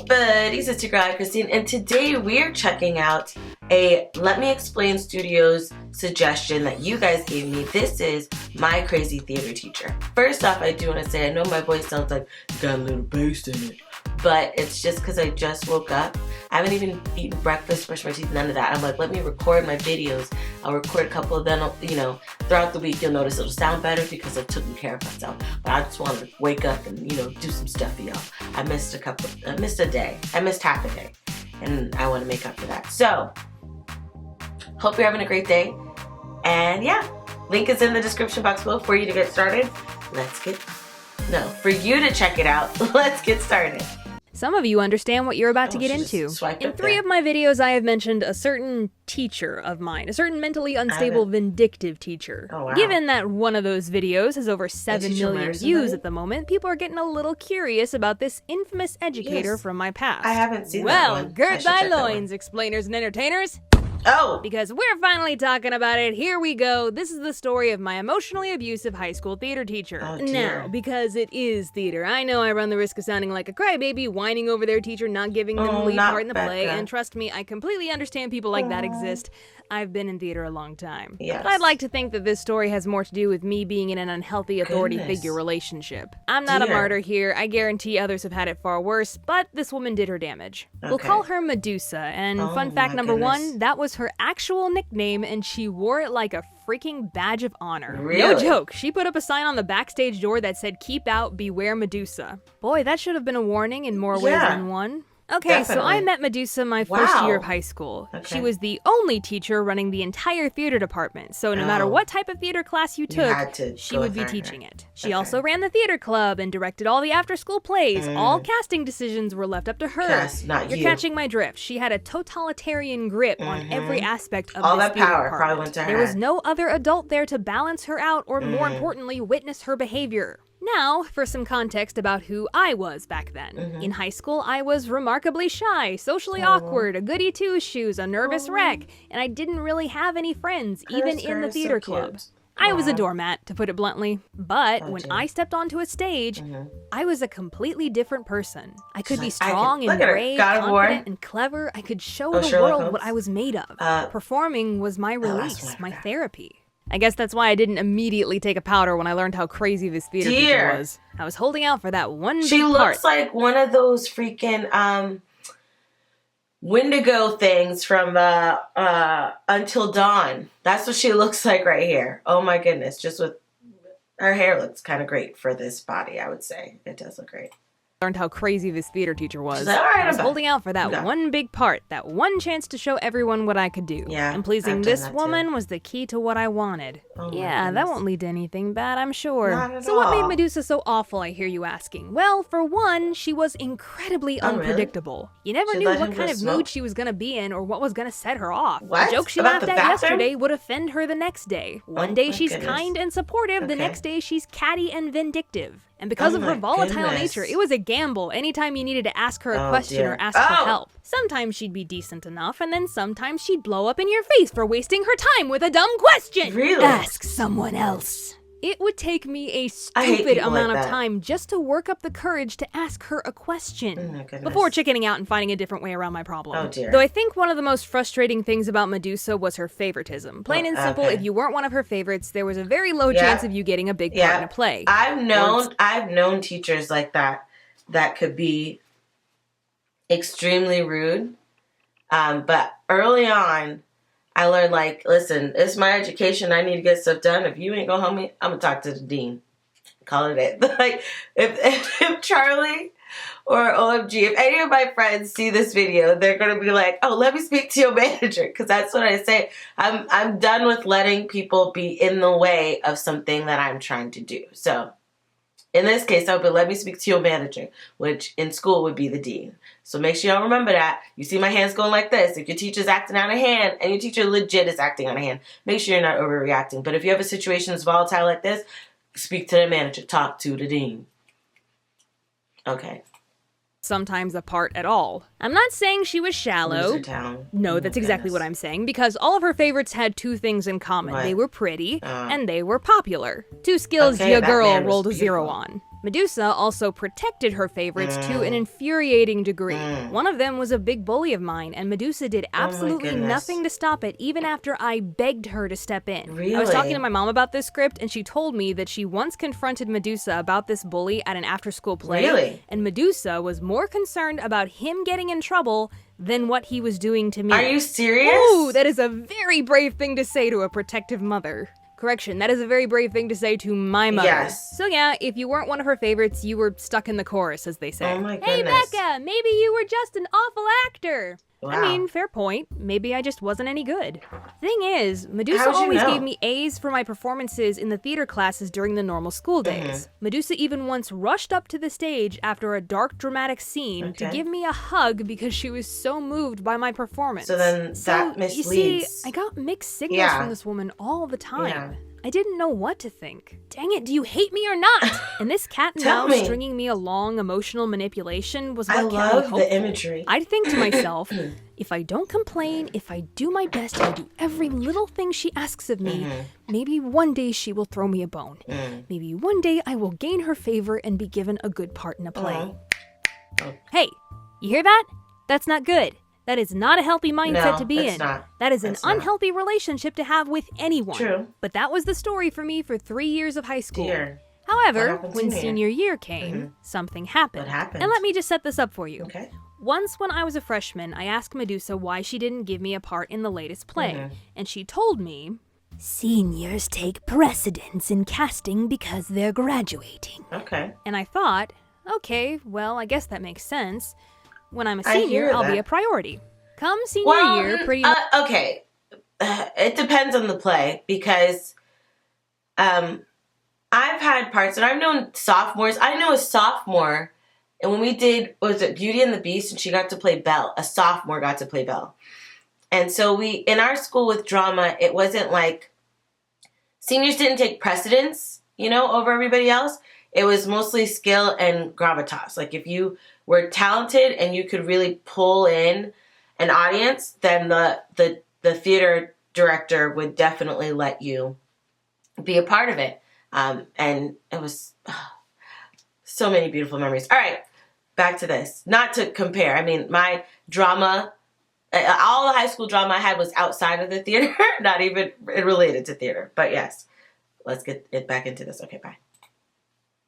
buddies, it's your girl AyChristene, and today we're checking out a Let Me Explain Studios suggestion that you guys gave me. This is My Crazy Theater Teacher. First off, I do want to say, I know my voice sounds like got a little bass in it, but it's just because I just woke up. I haven't even eaten breakfast, brushed my teeth, none of that. I'm like, let me record my videos. I'll record a couple of them, you know, throughout the week. You'll notice it'll sound better because I've taken care of myself. But I just want to wake up and, you know, do some stuff, y'all. I missed a day. I missed half a day. And I want to make up for that. So, hope you're having a great day. And yeah, link is in the description box below for you to get started. For you to check it out. Let's get started. Some of you understand what you're about to get into. In 3 of my videos, I have mentioned a certain teacher of mine, a certain mentally unstable, vindictive teacher. Oh, wow. Given that one of those videos has over 7 million views at the moment, people are getting a little curious about this infamous educator from my past. I haven't seen that one. Well, gird thy loins, explainers and entertainers. Oh! Because we're finally talking about it. Here we go. This is the story of my emotionally abusive high school theater teacher. Oh, dear. Now, because it is theater, I know I run the risk of sounding like a crybaby, whining over their teacher, not giving them the lead part in the play, and trust me, I completely understand people like that exist. I've been in theater a long time. Yes. But I'd like to think that this story has more to do with me being in an unhealthy authority figure relationship. I'm not a martyr here. I guarantee others have had it far worse, but this woman did her damage. We'll call her Medusa, and fun fact number 1, that was her actual nickname, and she wore it like a freaking badge of honor. Really? No joke. She put up a sign on the backstage door that said, "Keep out, beware Medusa." Boy, that should have been a warning in more ways than one. Okay, so I met Medusa my first year of high school. She was the only teacher running the entire theater department, so no matter what type of theater class you took, she would be teaching it. She also ran the theater club and directed all the after-school plays. All casting decisions were left up to her. You're catching my drift. She had a totalitarian grip on every aspect of all this that theater power department. probably went to her. There was no other adult there to balance her out or, more importantly, witness her behavior. Now, for some context about who I was back then. In high school, I was remarkably shy, socially awkward, a goody two-shoes, a nervous wreck, and I didn't really have any friends, even in the theater club. I was a doormat, to put it bluntly, but when I stepped onto a stage, I was a completely different person. I could be strong and brave, confident and clever. I could show the world what I was made of. Performing was my release, my therapy. I guess that's why I didn't immediately take a powder when I learned how crazy this theater teacher was. I was holding out for that one big part. She looks like one of those freaking Wendigo things from Until Dawn. That's what she looks like right here. Oh my goodness. Just with her hair looks kind of great for this body, I would say. It does look great. Learned how crazy this theater teacher was. She's like, all right, I was holding out for that one big part, that one chance to show everyone what I could do. And pleasing this woman was the key to what I wanted. That won't lead to anything bad, I'm sure. So what made Medusa so awful, I hear you asking? Well, for one, she was incredibly unpredictable. You never knew what kind of mood she was going to be in or what was going to set her off. The joke she laughed at yesterday would offend her the next day. One day she's kind and supportive, the next day she's catty and vindictive. And because of her volatile nature, it was a gamble anytime you needed to ask her a question or ask for help. Sometimes she'd be decent enough, and then sometimes she'd blow up in your face for wasting her time with a dumb question. Really? Ask someone else. It would take me a stupid amount of time just to work up the courage to ask her a question before chickening out and finding a different way around my problem. Though I think one of the most frustrating things about Medusa was her favoritism. Plain and simple, if you weren't one of her favorites, there was a very low chance of you getting a big part in a play. I've known teachers like that could be extremely rude. But early on, I learned, like, listen, it's my education. I need to get stuff done. If you ain't gonna help me, I'm gonna talk to the dean. Call it it. Like, if Charlie or OMG, if any of my friends see this video, they're gonna be like, oh, let me speak to your manager. Because that's what I say. I'm done with letting people be in the way of something that I'm trying to do. So, in this case, I would be, let me speak to your manager, which in school would be the dean. So make sure y'all remember that. You see my hands going like this. If your teacher's acting out of hand and your teacher legit is acting out of hand, make sure you're not overreacting. But if you have a situation that's volatile like this, speak to the manager. Talk to the dean. Okay. Sometimes a part at all. I'm not saying she was shallow. No, that's exactly what I'm saying, because all of her favorites had 2 things in common. They were pretty, and they were popular. 2 skills your girl rolled a 0 on. Medusa also protected her favorites to an infuriating degree. One of them was a big bully of mine, and Medusa did absolutely nothing to stop it, even after I begged her to step in. Really? I was talking to my mom about this script, and she told me that she once confronted Medusa about this bully at an after-school play. Really? And Medusa was more concerned about him getting in trouble than what he was doing to me. Are you serious? Ooh, that is a very brave thing to say to a protective mother. Correction, that is a very brave thing to say to my mother. Yes. So yeah, if you weren't one of her favorites, you were stuck in the chorus, as they say. Oh my Hey, goodness. Becca, maybe you were just an awful actor. Wow. I mean, fair point. Maybe I just wasn't any good. Thing is, Medusa How'd you always know? gave me A's for my performances in the theater classes during the normal school days. Medusa even once rushed up to the stage after a dark, dramatic scene to give me a hug because she was so moved by my performance. So then that misleads. You see, I got mixed signals from this woman all the time. Yeah. I didn't know what to think. Dang it, do you hate me or not? And this cat and Tell mouse me. stringing me along emotional manipulation was what I kept me love hopeful. the imagery. I'd think to myself, if I don't complain, if I do my best, I do every little thing she asks of me, maybe one day she will throw me a bone. Maybe one day I will gain her favor and be given a good part in a play. Hey, you hear that? That's not good. That is not a healthy mindset No, to be it's in. not. That is an It's not. unhealthy relationship to have with anyone. True. But that was the story for me for 3 years of high school. Dear. However, What happened when senior senior year came, something happened. What happened? And let me just set this up for you. Okay. Once when I was a freshman, I asked Medusa why she didn't give me a part in the latest play. And she told me, seniors take precedence in casting because they're graduating. Okay. And I thought, okay, well, I guess that makes sense. When I'm a I senior, hear I'll be that. a priority. Come senior year, pretty much. Okay. It depends on the play because I've had parts, and I've known sophomores. I know a sophomore, and when we did, was it Beauty and the Beast, and she got to play Belle. A sophomore got to play Belle. And so in our school with drama, it wasn't like, seniors didn't take precedence, over everybody else. It was mostly skill and gravitas. Like if you were talented and you could really pull in an audience, then the theater director would definitely let you be a part of it. And it was so many beautiful memories. All right, back to this. Not to compare. I mean, my drama, all the high school drama I had was outside of the theater, not even related to theater. But yes, let's get it back into this. Okay, bye.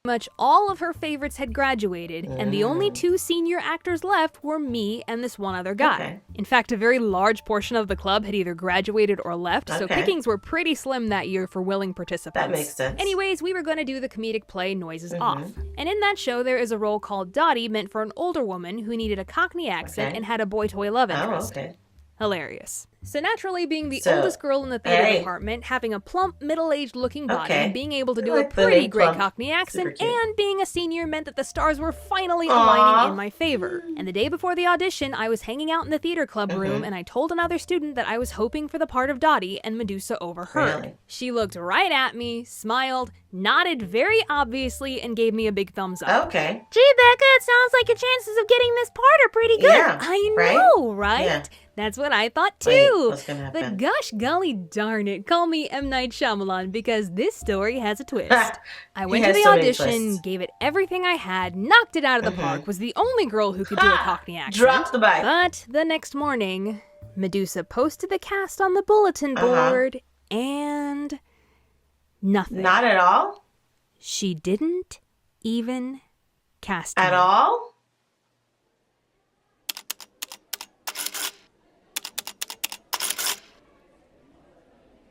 Much all of her favorites had graduated, and the only 2 senior actors left were me and this one other guy. Okay. In fact, a very large portion of the club had either graduated or left, so Okay. pickings were pretty slim that year for willing participants. That makes sense. Anyways, we were going to do the comedic play Noises Off. And in that show, there is a role called Dottie meant for an older woman who needed a Cockney accent and had a boy-toy love interest. Oh, okay. Hilarious. So naturally, being the So, oldest girl in the theater hey. department, having a plump, middle-aged looking body, Okay. being able to do I a like the pretty name great plump. Cockney accent, Super cute. and being a senior meant that the stars were finally Aw. aligning in my favor. And the day before the audition, I was hanging out in the theater club Mm-hmm. room, and I told another student that I was hoping for the part of Dottie, and Medusa overheard. Really? She looked right at me, smiled, nodded very obviously, and gave me a big thumbs up. Okay. Gee, Becca, it sounds like your chances of getting this part are pretty good. Yeah, I right? know, right? Yeah. That's what I thought Wait, too. what's gonna But happen? gosh golly darn it, call me M. Night Shyamalan because this story has a twist. I went to has the so many audition, twists. gave it everything I had, knocked it out of the park, was the only girl who could do a Cockney accent. Drop the mic. But the next morning, Medusa posted the cast on the bulletin board and nothing. Not at all? She didn't even cast me. At all?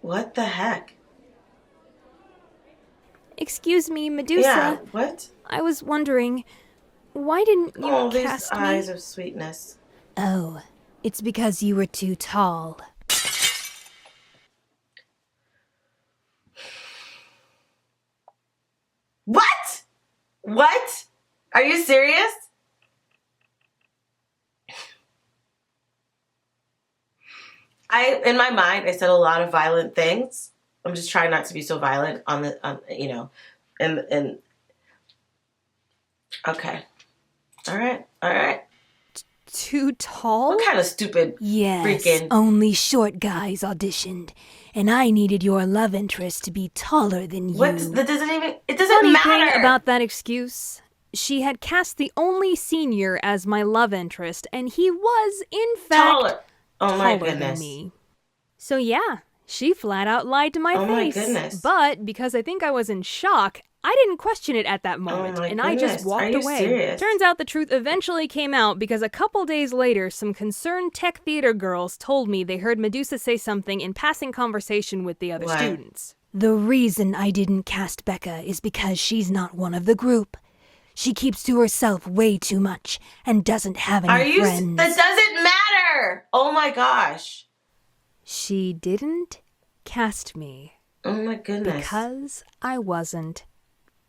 What the heck? Excuse me, Medusa. Yeah, what? I was wondering, why didn't you Oh, these cast me? eyes of sweetness. Oh, it's because you were too tall. What? What? Are you serious? In my mind, I said a lot of violent things. I'm just trying not to be so violent and okay. All right. too tall? What kind of stupid freaking... only short guys auditioned, and I needed your love interest to be taller than you. That doesn't even... It doesn't Funny matter. thing about that excuse, she had cast the only senior as my love interest, and he was, in fact, taller. Oh my taller goodness. than me. So yeah, she flat out lied to my face. Oh my goodness. But because I think I was in shock, I didn't question it at that moment, and I just walked away. Serious? Turns out the truth eventually came out because a couple days later, some concerned tech theater girls told me they heard Medusa say something in passing conversation with the other students. The reason I didn't cast Becca is because she's not one of the group. She keeps to herself way too much and doesn't have any friends. That doesn't matter! Oh my gosh. She didn't cast me. Oh my goodness. Because I wasn't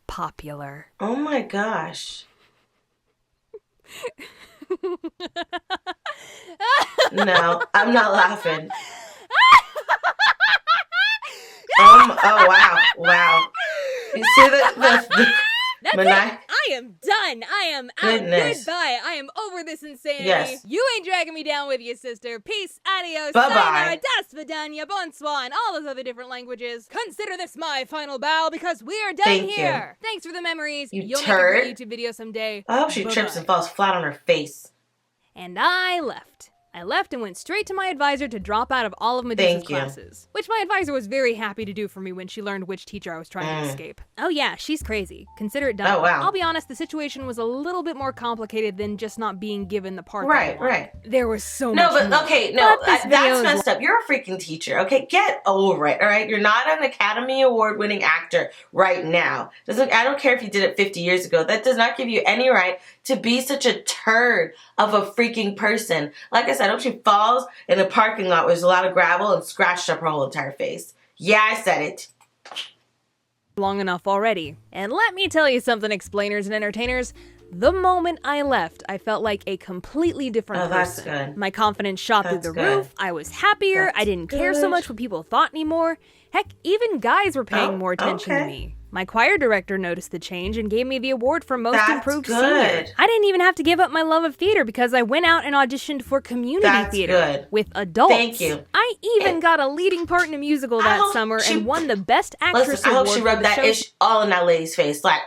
popular. Oh my gosh. No, I'm not laughing. Oh wow, wow. You see the That's it. I am done. I am out. Goodness. Goodbye. I am over this insanity. Yes. You ain't dragging me down with you, sister. Peace, adios, Bye-bye. sayonara, das vidanya, bonsoir, and all those other different languages. Consider this my final bow because we are done Thank here. Thanks for the memories. You You'll turd. make a great YouTube video someday. I hope she trips and falls flat on her face. And I left. I left and went straight to my advisor to drop out of all of Medusa's classes. Which my advisor was very happy to do for me when she learned which teacher I was trying to escape. Oh yeah, she's crazy. Consider it done. Oh, wow. I'll be honest, the situation was a little bit more complicated than just not being given the part. Right. There was so No, much but more. okay, no, But this that's video is messed up. You're a freaking teacher, okay? Get over it, all right? You're not an Academy Award-winning actor right now. I don't care if you did it 50 years ago. That does not give you any right to be such a turd of a freaking person. Like I said, I hope she falls in a parking lot where there's a lot of gravel and scratched up her whole entire face. Yeah, I said it. long enough already. And let me tell you something, explainers and entertainers. The moment I left, I felt like a completely different person. That's good. My confidence shot through the roof. I was happier. I didn't care so much what people thought anymore. Heck, even guys were paying more attention to me. My choir director noticed the change and gave me the award for Most Improved Senior. I didn't even have to give up my love of theater because I went out and auditioned for community theater with adults. Thank you. I even got a leading part in a musical that summer and won the Best Actress I award. hope she rubbed that ish all in that lady's face. Like,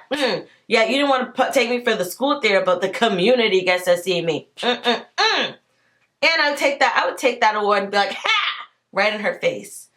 yeah, you didn't want to take me for the school theater, but the community gets to see me. And I would take that award and be like, ha! Right in her face.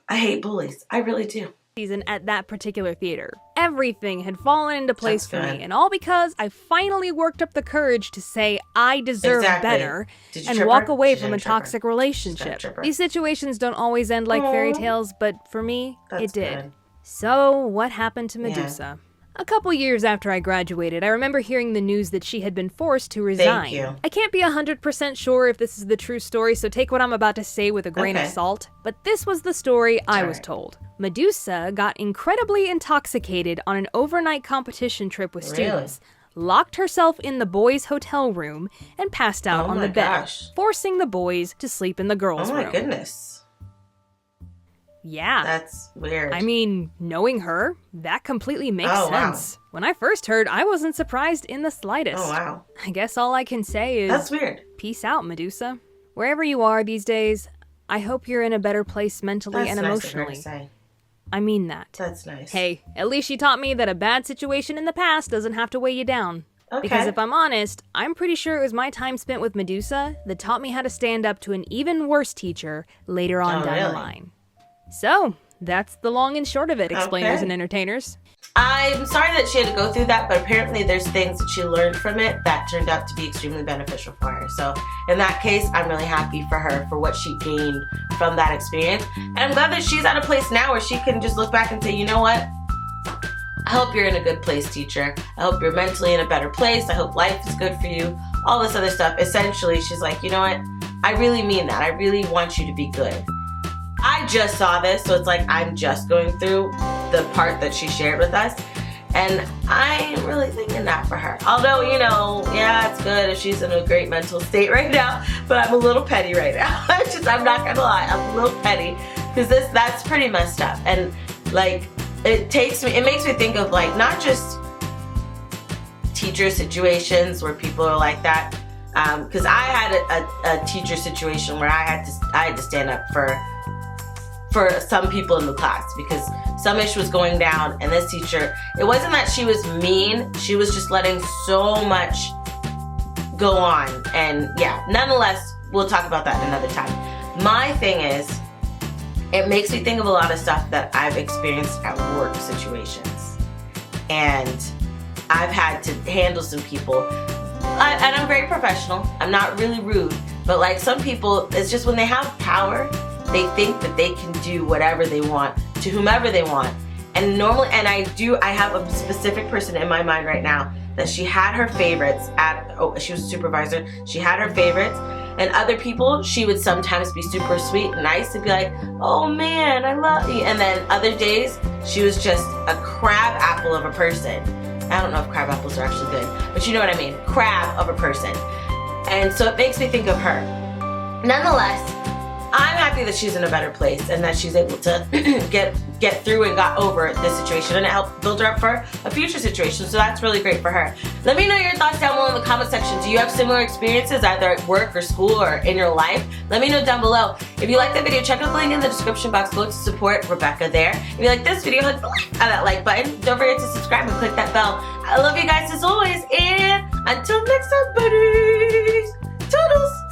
I hate bullies. I really do. Season at that particular theater. Everything had fallen into place for me, and all because I finally worked up the courage to say I deserve better and walk away from a toxic relationship. These situations don't always end like fairy tales, but for me, it did. So, what happened to Medusa? A couple years after I graduated, I remember hearing the news that she had been forced to resign. Thank you. I can't be 100% sure if this is the true story, so take what I'm about to say with a grain of salt, but this was the story I was told. Medusa got incredibly intoxicated on an overnight competition trip with students, locked herself in the boys' hotel room, and passed out on the bed, forcing the boys to sleep in the girls' room. Oh my goodness. Yeah. That's weird. I mean, knowing her, that completely makes sense. Wow. When I first heard, I wasn't surprised in the slightest. Oh, wow. I guess all I can say is... That's weird. Peace out, Medusa. Wherever you are these days, I hope you're in a better place mentally and emotionally. Nice of her to say. I mean that. That's nice. Hey, at least she taught me that a bad situation in the past doesn't have to weigh you down. Okay. Because if I'm honest, I'm pretty sure it was my time spent with Medusa that taught me how to stand up to an even worse teacher later on down the line. So, that's the long and short of it, explainers and entertainers. I'm sorry that she had to go through that, but apparently there's things that she learned from it that turned out to be extremely beneficial for her. So in that case, I'm really happy for her for what she gained from that experience. And I'm glad that she's at a place now where she can just look back and say, you know what? I hope you're in a good place, teacher. I hope you're mentally in a better place. I hope life is good for you. All this other stuff. Essentially, she's like, you know what? I really mean that. I really want you to be good. I just saw this, so it's like I'm just going through the part that she shared with us. And I'm really thinking that for her. Although, you know, yeah, it's good if she's in a great mental state right now, but I'm a little petty right now. I'm not gonna lie, I'm a little petty because that's pretty messed up. And like, it makes me think of like, not just teacher situations where people are like that. Because I had a teacher situation where I had to stand up for some people in the class because some issue was going down, and this teacher, it wasn't that she was mean, she was just letting so much go on. And yeah, nonetheless, we'll talk about that another time. My thing is, it makes me think of a lot of stuff that I've experienced at work situations. And I've had to handle some people, and I'm very professional, I'm not really rude, but like some people, it's just when they have power, they think that they can do whatever they want to whomever they want. And normally, and I have a specific person in my mind right now that she had her favorites she was a supervisor, she had her favorites, and other people, she would sometimes be super sweet and nice and be like, oh man, I love you. And then other days, she was just a crab apple of a person. I don't know if crab apples are actually good, but you know what I mean, crab of a person. And so it makes me think of her. Nonetheless, I'm happy that she's in a better place and that she's able to get through and got over this situation, and it helped build her up for a future situation. So that's really great for her. Let me know your thoughts down below in the comment section. Do you have similar experiences either at work or school or in your life? Let me know down below. If you like the video, check out the link in the description box below to support Rebecca there. If you like this video, hit that like button. Don't forget to subscribe and click that bell. I love you guys as always, and until next time, buddy.